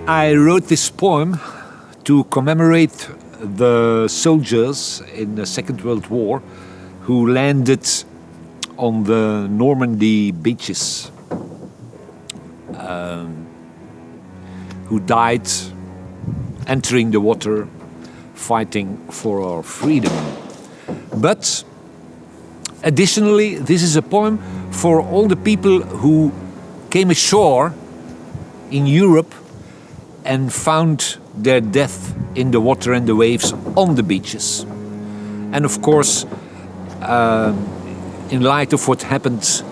I wrote this poem to commemorate the soldiers in the Second World War who landed on the Normandy beaches, who died entering the water, fighting for our freedom. But additionally, this is a poem for all the people who came ashore in Europe and found their death in the water and the waves on the beaches. And of course, in light of what happened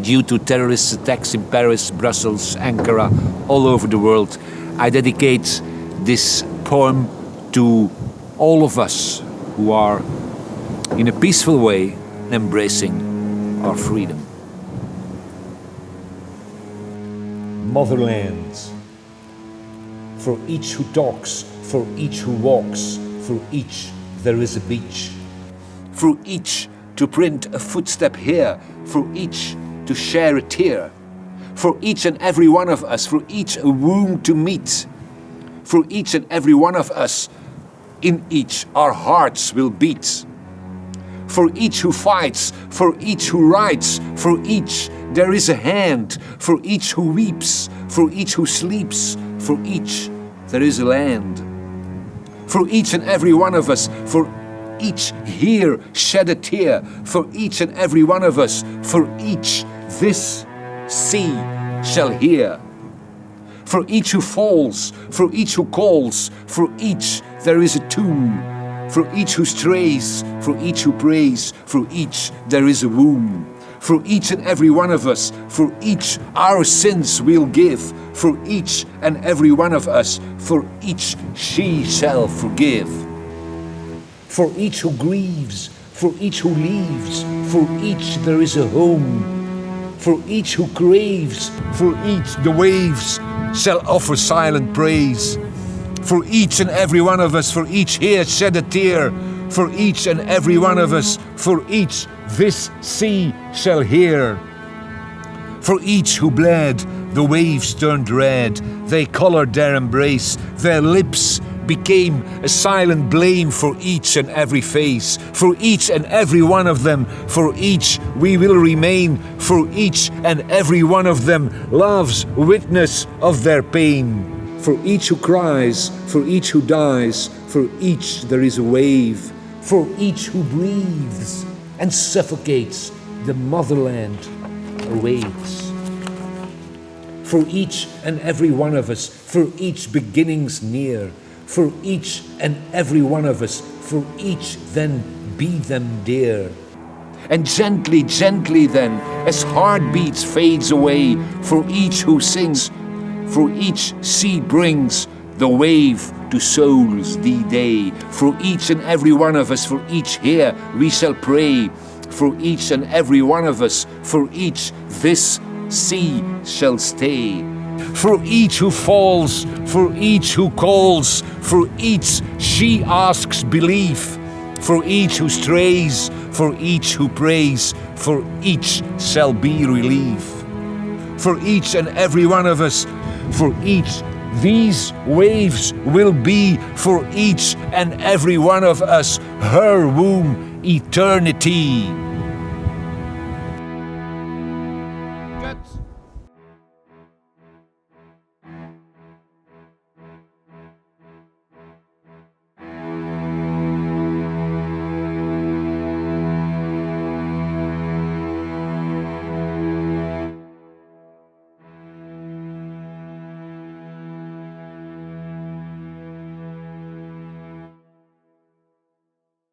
due to terrorist attacks in Paris, Brussels, Ankara, all over the world, I dedicate this poem to all of us who are, in a peaceful way, embracing our freedom. Motherland. For each who talks, for each who walks, for each there is a beach. For each to print a footstep here, for each to share a tear. For each and every one of us, for each a womb to meet. For each and every one of us, in each our hearts will beat. For each who fights, for each who writes, for each there is a hand. For each who weeps, for each who sleeps, for each there is a land. For each and every one of us, for each here shed a tear. For each and every one of us, for each this sea shall hear. For each who falls, for each who calls, for each there is a tomb. For each who strays, for each who prays, for each there is a womb. For each and every one of us, for each our sins we'll give. For each and every one of us, for each she shall forgive. For each who grieves, for each who leaves, for each there is a home. For each who craves, for each the waves shall offer silent praise. For each and every one of us, for each here shed a tear. For each and every one of us, for each this sea shall hear. For each who bled, the waves turned red. They colored their embrace. Their lips became a silent blame for each and every face. For each and every one of them, for each we will remain. For each and every one of them, love's witness of their pain. For each who cries, for each who dies, for each there is a wave. For each who breathes and suffocates, the motherland awaits. For each and every one of us, for each beginning's near. For each and every one of us, for each then be them dear. And gently, gently then, as heartbeats fades away, for each who sings, for each sea brings the wave to souls the day. For each and every one of us, for each here we shall pray. For each and every one of us, for each this sea shall stay. For each who falls, for each who calls, for each she asks belief. For each who strays, for each who prays, for each shall be relief. For each and every one of us, for each these waves will be. For each and every one of us her womb eternity.